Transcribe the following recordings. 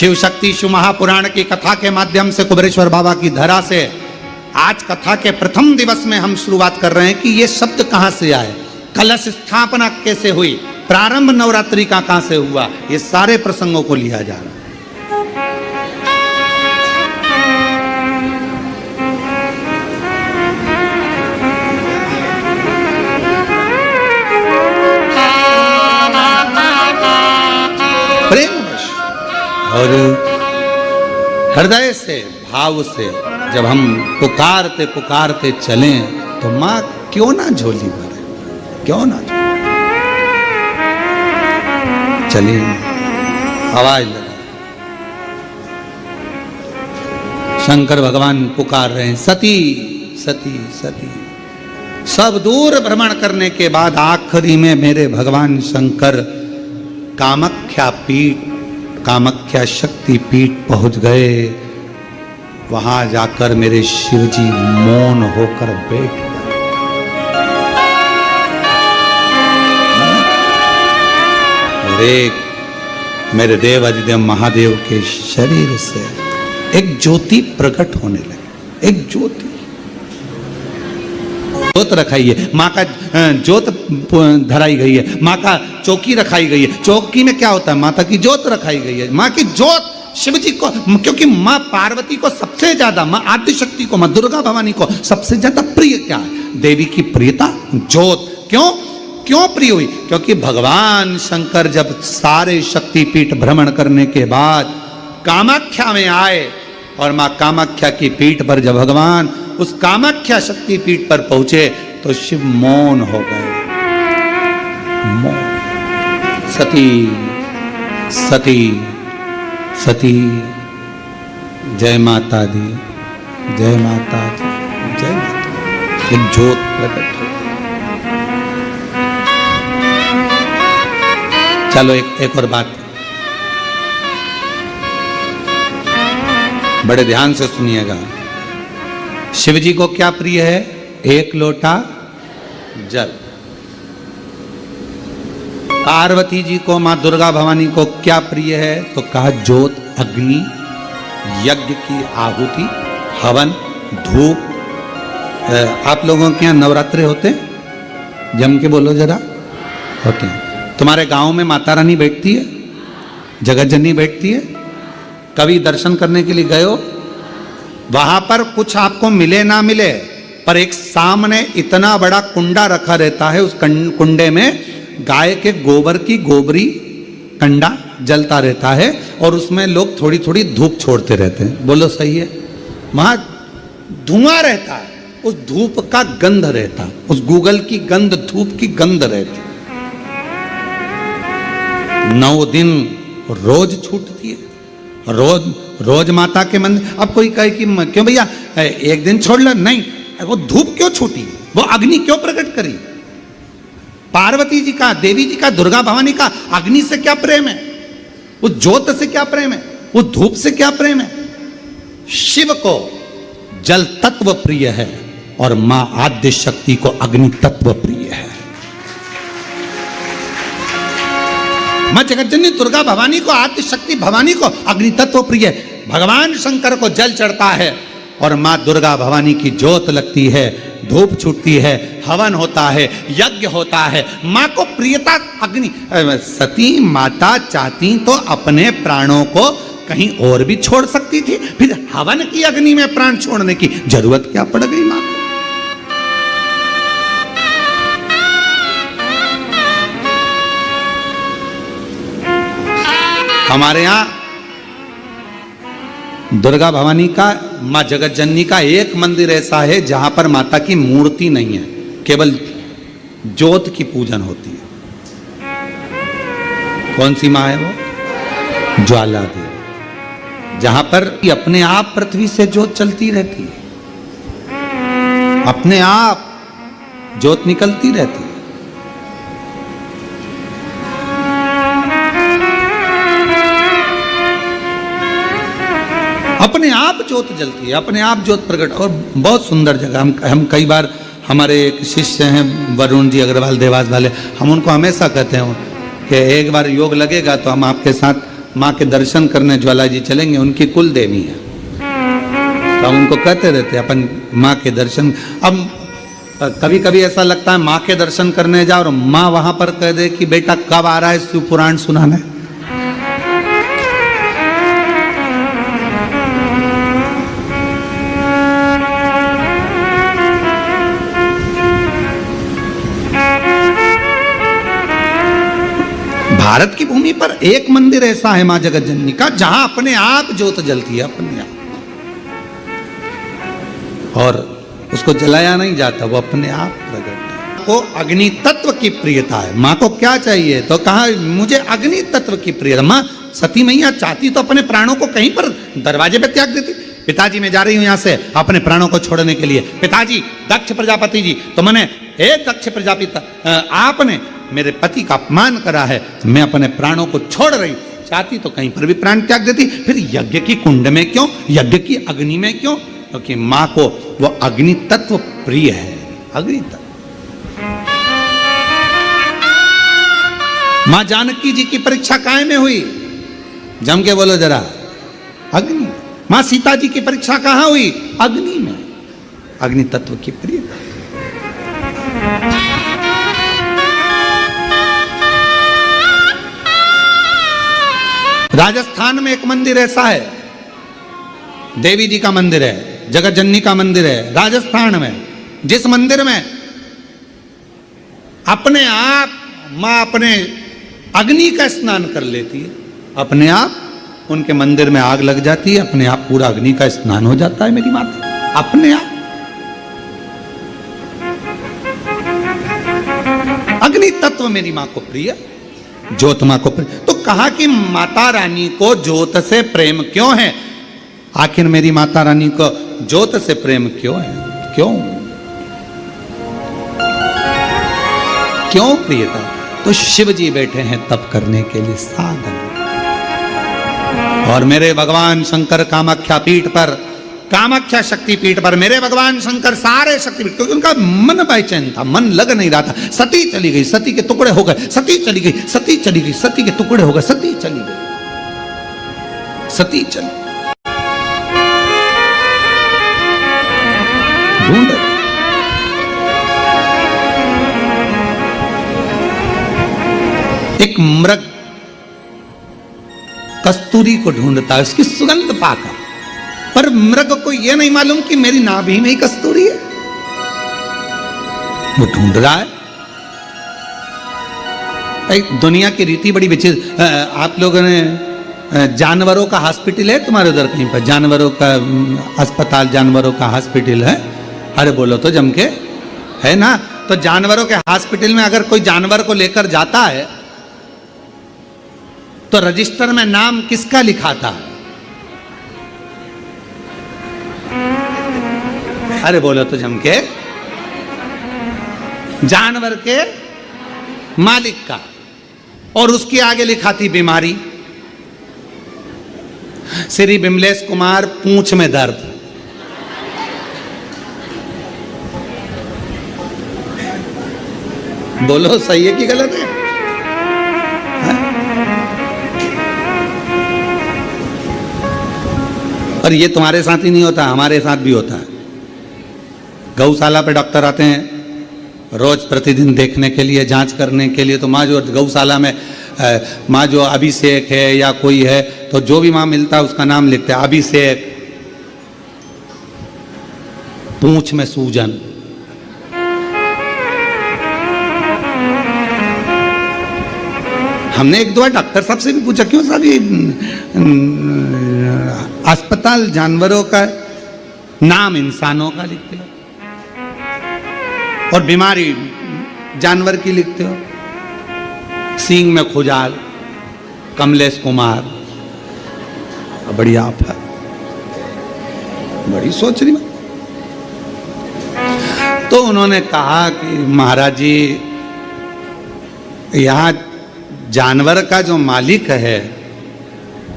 शिव शक्ति शिव महापुराण की कथा के माध्यम से कुबेरेश्वर बाबा की धरा से आज कथा के प्रथम दिवस में हम शुरुआत कर रहे हैं कि ये शब्द कहां से आए, कलश स्थापना कैसे हुई, प्रारंभ नवरात्रि का कहां से हुआ, ये सारे प्रसंगों को लिया जा रहा है। प्रेमवश और हृदय से भाव से जब हम पुकारते पुकारते चलें तो माँ क्यों ना झोली भरे, क्यों ना चलिए आवाज लगा। शंकर भगवान पुकार रहे हैं, सती सती सती। सब दूर भ्रमण करने के बाद आखिरी में मेरे भगवान शंकर कामाख्या पीठ, कामाख्या शक्ति पीठ पहुंच गए। वहां जाकर मेरे शिवजी मौन होकर बैठ गए। और एक मेरे देव अधिदेव महादेव के शरीर से एक ज्योति प्रकट होने लगी, एक ज्योति। जोत रखाई है, माँ का जोत धराई गई है, माँ का चौकी रखाई गई है। चौकी में क्या होता है, माता की जोत रखाई गई है। माँ की जोत शिव जी को, क्योंकि माँ पार्वती को सबसे ज्यादा, माँ आदि शक्ति को, माँ दुर्गा भवानी को सबसे ज्यादा प्रिय क्या है, देवी की प्रियता जोत। क्यों क्यों प्रिय हुई, क्योंकि भगवान शंकर जब सारे शक्तिपीठ भ्रमण करने के बाद कामाख्या में आए और माँ कामाख्या की पीठ पर जब भगवान उस कामाख्या शक्ति पीठ पर पहुंचे तो शिव मौन हो गए। मौन। सती सती सती, जय माता दी, जय माता दी, जय माता। एक ज्योत प्रकट हो। चलो एक और बात बड़े ध्यान से सुनिएगा। शिव जी को क्या प्रिय है, एक लोटा जल। पार्वती जी को, मां दुर्गा भवानी को क्या प्रिय है, तो कहा ज्योत, अग्नि, यज्ञ की आहुति, हवन, धूप। आप लोगों के यहाँ नवरात्रे होते हैं, जम के बोलो जरा, होते हैं। तुम्हारे गांव में माता रानी बैठती है, जगत जननी बैठती है, कभी दर्शन करने के लिए गए हो? वहां पर कुछ आपको मिले ना मिले, पर एक सामने इतना बड़ा कुंडा रखा रहता है, उस कुंडे में गाय के गोबर की गोबरी कंडा जलता रहता है और उसमें लोग थोड़ी थोड़ी धूप छोड़ते रहते हैं। बोलो सही है? वहां धुआं रहता है, उस धूप का गंध रहता, उस गूगल की गंध, धूप की गंध रहती। 9 दिन रोज छूटती है, रोज माता के मंदिर। अब कोई कहे कि क्यों भैया एक दिन छोड़ लो, नहीं, वो धूप क्यों छूटी, वो अग्नि क्यों प्रकट करी? पार्वती जी का, देवी जी का, दुर्गा भवानी का अग्नि से क्या प्रेम है, उस ज्योत से क्या प्रेम है, उस धूप से क्या प्रेम है? शिव को जल तत्व प्रिय है और मां आद्य शक्ति को अग्नि तत्व प्रिय है। मां जगतजननी दुर्गा भवानी को, आद्य शक्ति भवानी को अग्नि तत्व प्रिय है। भगवान शंकर को जल चढ़ता है और मां दुर्गा भवानी की ज्योत लगती है, धूप छूटती है, हवन होता है, यज्ञ होता है। मां को प्रियता अग्नि। सती माता चाहती तो अपने प्राणों को कहीं और भी छोड़ सकती थी, फिर हवन की अग्नि में प्राण छोड़ने की जरूरत क्या पड़ गई मां को? हमारे यहां दुर्गा भवानी का, मां जगत जननी का एक मंदिर ऐसा है जहां पर माता की मूर्ति नहीं है, केवल ज्योत की पूजन होती है। कौन सी मां है वो? ज्वाला देवी, जहां पर अपने आप पृथ्वी से ज्योत चलती रहती है, अपने आप ज्योत निकलती रहती है। अपने आप ज्योत जलती है, अपने आप ज्योत प्रकट। और बहुत सुंदर जगह, हम कई बार, हमारे एक शिष्य हैं वरुण जी अग्रवाल देवास वाले, हम उनको हमेशा कहते हैं कि एक बार योग लगेगा तो हम आपके साथ माँ के दर्शन करने ज्वाला जी चलेंगे, उनकी कुल देवी है, तो हम उनको कहते रहते अपन माँ के दर्शन। अब कभी कभी ऐसा लगता है माँ के दर्शन करने जाओ और माँ वहां पर कह दे कि बेटा कब आ रहा है शिव पुराण सुनाने। भारत की भूमि पर एक मंदिर ऐसा है मां जगत जननी का जहां अपने आप ज्योत जलती है, अपने आप, और उसको जलाया नहीं जाता, वो अपने आप प्रकट को अग्नि तत्व की प्रियता है। माँ को क्या चाहिए, तो कहा मुझे अग्नि तत्व की प्रियता। माँ सती मैया चाहती तो अपने प्राणों को कहीं पर दरवाजे पे त्याग देती। पिताजी मैं जा रही हूं यहां से अपने प्राणों को छोड़ने के लिए। पिताजी दक्ष प्रजापति जी, तो मैंने हे दक्ष प्रजापति आपने मेरे पति का अपमान करा है, मैं अपने प्राणों को छोड़ रही। चाहती तो कहीं पर भी प्राण त्याग देती। फिर यज्ञ की कुंड में क्यों, यज्ञ की अग्नि में क्यों? क्योंकि माँ को वो अग्नि तत्व प्रिय है। अग्नि तत्व माँ जानकी जी की परीक्षा काय में हुई? जम के बोलो जरा, अग्नि। माँ सीता जी की परीक्षा कहां हुई? अग्नि में। अग्नि तत्व की प्रियता। राजस्थान में एक मंदिर ऐसा है, देवी जी का मंदिर है, जगत जननी का मंदिर है राजस्थान में, जिस मंदिर में अपने आप मां अपने अग्नि का स्नान कर लेती है। अपने आप उनके मंदिर में आग लग जाती है, अपने आप पूरा अग्नि का स्नान हो जाता है मेरी माता, अपने आप। अग्नि तत्व मेरी मां को प्रिय, ज्योत मां को प्रिय। तो कहा कि माता रानी को ज्योत से प्रेम क्यों है? आखिर मेरी माता रानी को ज्योत से प्रेम क्यों है? क्यों क्यों प्रियता? तो शिव जी बैठे हैं तप करने के लिए साधन, और मेरे भगवान शंकर कामाख्या पीठ पर, कामाख्या शक्ति पीठ पर मेरे भगवान शंकर सारे शक्तिपीठ, क्योंकि उनका मन बेचैन था, मन लग नहीं रहा था। सती चली गई, सती के टुकड़े हो गए, सती चली गई, सती चली गई, सती के टुकड़े हो गए, सती चली गई, सती चली ढूंढ। एक मृग कस्तूरी को ढूंढता है, उसकी सुगंध पाकर, पर मृग को यह नहीं मालूम कि मेरी नाभि में ही कस्तूरी है। वो ढूंढ रहा है। दुनिया की रीति बड़ी विचित्र। आप लोगों ने जानवरों का हॉस्पिटल है तुम्हारे उधर कहीं पर? जानवरों का अस्पताल, जानवरों का हॉस्पिटल है? अरे बोलो तो जम के, है ना? तो जानवरों के हॉस्पिटल में अगर कोई जानवर को लेकर जाता है तो रजिस्टर में नाम किसका लिखाता है? अरे बोलो तो जम के, जानवर के मालिक का, और उसके आगे लिखा थी बीमारी, श्री बिमलेश कुमार पूंछ में दर्द। बोलो सही है कि गलत है? और ये तुम्हारे साथ ही नहीं होता, हमारे साथ भी होता है। गौशाला पे डॉक्टर आते हैं रोज प्रतिदिन देखने के लिए, जांच करने के लिए। तो माँ जो गौशाला में माँ जो अभिषेक है या कोई है, तो जो भी माँ मिलता है उसका नाम लिखते हैं। अभिषेक, पूंछ में सूजन, हमने एक दो डॉक्टर साहब से भी पूछा, क्यों साहब ये अस्पताल जानवरों का नाम इंसानों का लिखते हो और बीमारी जानवर की लिखते हो? सींग में खुजाल, कमलेश कुमार, बड़ी आप है, बड़ी सोच रही। तो उन्होंने कहा कि महाराज जी, यहाँ जानवर का जो मालिक है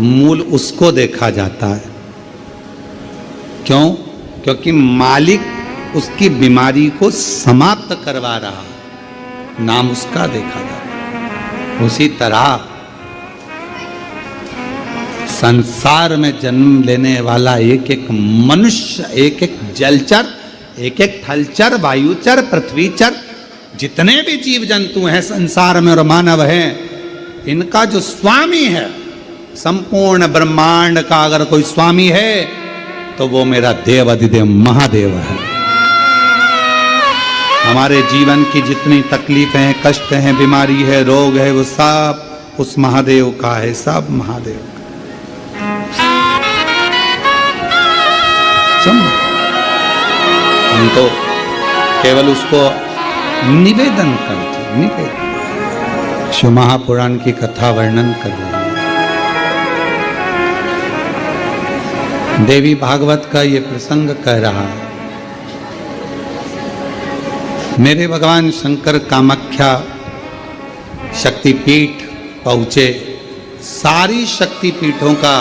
मूल उसको देखा जाता है। क्यों? क्योंकि मालिक उसकी बीमारी को समाप्त करवा रहा, नाम उसका देखा जाता है। उसी तरह संसार में जन्म लेने वाला एक एक मनुष्य, एक एक जलचर, एक एक थलचर, वायुचर, पृथ्वीचर, जितने भी जीव जंतु हैं संसार में और मानव हैं, इनका जो स्वामी है, संपूर्ण ब्रह्मांड का अगर कोई स्वामी है तो वो मेरा देव अधिदेव महादेव है। हमारे जीवन की जितनी तकलीफें हैं, कष्ट हैं, बीमारी है, रोग है, वो सब उस महादेव का है, सब महादेव का। हम तो केवल उसको निवेदन करते, निवेदन। शिव महापुराण की कथा वर्णन कर रहे हैं। देवी भागवत का ये प्रसंग कह रहा है, मेरे भगवान शंकर कामाख्या शक्तिपीठ पहुंचे। सारी शक्तिपीठों का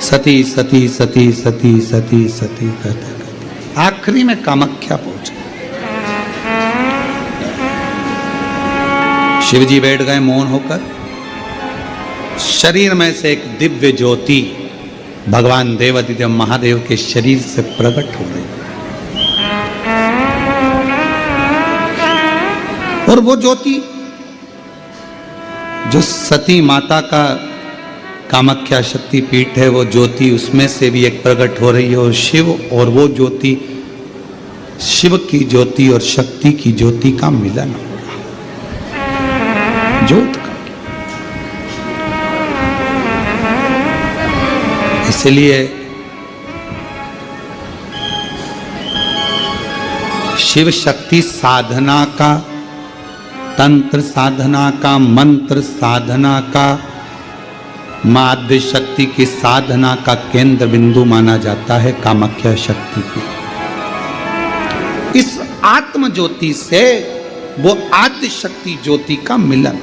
सती सती सती सती सती सती कहते कहते आखिरी में कामाख्या पहुंचे। शिवजी बैठ गए मौन होकर। शरीर में से एक दिव्य ज्योति भगवान देवाधिदेव महादेव के शरीर से प्रकट हो गई और वो ज्योति जो सती माता का कामाख्या शक्ति पीठ है, वो ज्योति उसमें से भी एक प्रकट हो रही है और शिव और वो ज्योति, शिव की ज्योति और शक्ति की ज्योति का मिलन हो रहा, ज्योत का। इसलिए शिव शक्ति साधना का, तंत्र साधना का, मंत्र साधना का, माध्य शक्ति की साधना का केंद्र बिंदु माना जाता है कामाख्या शक्ति की। इस आत्म ज्योति से वो आद्य शक्ति ज्योति का मिलन।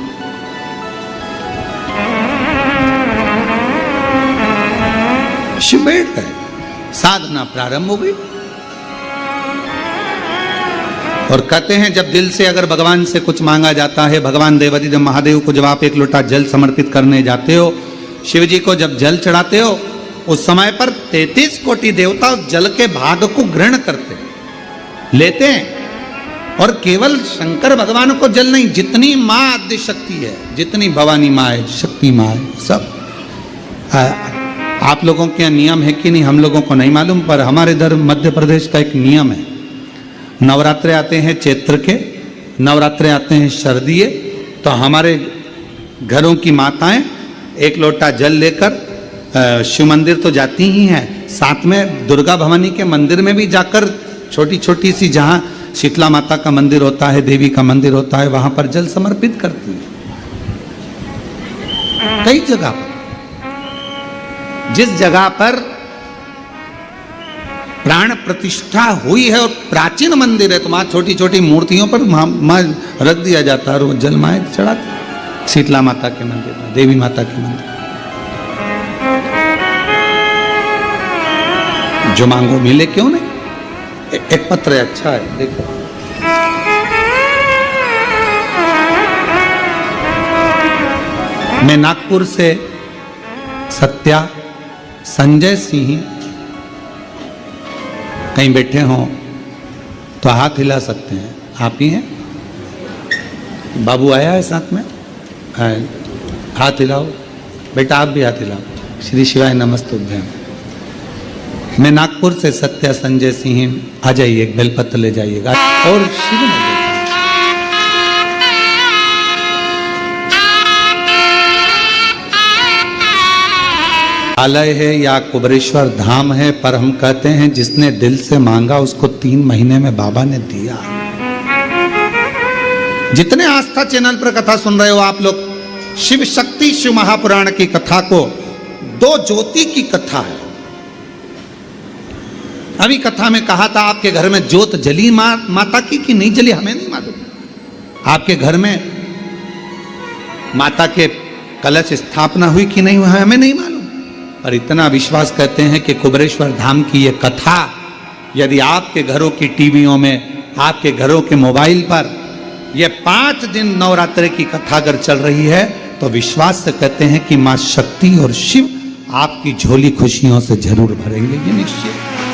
शिव बैठ गए, साधना प्रारंभ हो गई और कहते हैं जब दिल से अगर भगवान से कुछ मांगा जाता है, भगवान देवाधिदेव महादेव को जब आप एक लोटा जल समर्पित करने जाते हो, शिव जी को जब जल चढ़ाते हो, उस समय पर 33 कोटि देवता उस जल के भाग को ग्रहण करते हैं, लेते हैं। और केवल शंकर भगवान को जल नहीं, जितनी माँ आद्य शक्ति है, जितनी भवानी माँ है, शक्ति माँ है, सब। आप लोगों के यहाँ नियम है कि नहीं हम लोगों को नहीं मालूम, पर हमारे इधर मध्य प्रदेश का एक नियम है। नवरात्रे आते हैं चैत्र के, नवरात्रे आते हैं शरदीय, तो हमारे घरों की माताएं एक लोटा जल लेकर शिव मंदिर तो जाती ही हैं, साथ में दुर्गा भवानी के मंदिर में भी जाकर छोटी छोटी सी, जहाँ शीतला माता का मंदिर होता है, देवी का मंदिर होता है, वहां पर जल समर्पित करती हैं। कई जगह पर, जिस जगह पर प्राण प्रतिष्ठा हुई है और प्राचीन मंदिर है, तो वहां छोटी छोटी मूर्तियों पर रख दिया जाता है और वो जल माए चढ़ाते। शीतला माता के मंदिर में, देवी माता के मंदिर, जो मांगो मिले, क्यों नहीं। एक पत्र है, अच्छा है, देखो। मैं नागपुर से सत्या संजय सिंह, कहीं बैठे हों तो हाथ हिला सकते हैं। आप ही हैं? बाबू आया है साथ में? हाथ हिलाओ बेटा, आप भी हाथ हिलाओ। श्री शिवाय नमस्तुभ्यं। मैं नागपुर से सत्या संजय सिंह, आ जाइए, एक बेलपत्र ले जाइएगा और शिव में आलय है या कुबरेश्वर धाम है, पर हम कहते हैं जिसने दिल से मांगा उसको 3 महीने में बाबा ने दिया। जितने आस्था चैनल पर कथा सुन रहे हो आप लोग, शिव शक्ति शिव महापुराण की कथा को 2 ज्योति की कथा है। अभी कथा में कहा था आपके घर में ज्योत जली माता की कि नहीं जली हमें नहीं मालूम। आपके घर में माता के कलश स्थापना हुई कि नहीं हुई हमें नहीं मालूम, पर इतना विश्वास कहते हैं कि कुबरेश्वर धाम की ये कथा यदि आपके घरों की टीवियों में, आपके घरों के मोबाइल पर ये 5 दिन नवरात्रि की कथा अगर चल रही है तो विश्वास से कहते हैं कि माँ शक्ति और शिव आपकी झोली खुशियों से जरूर भरेंगे, ये निश्चित।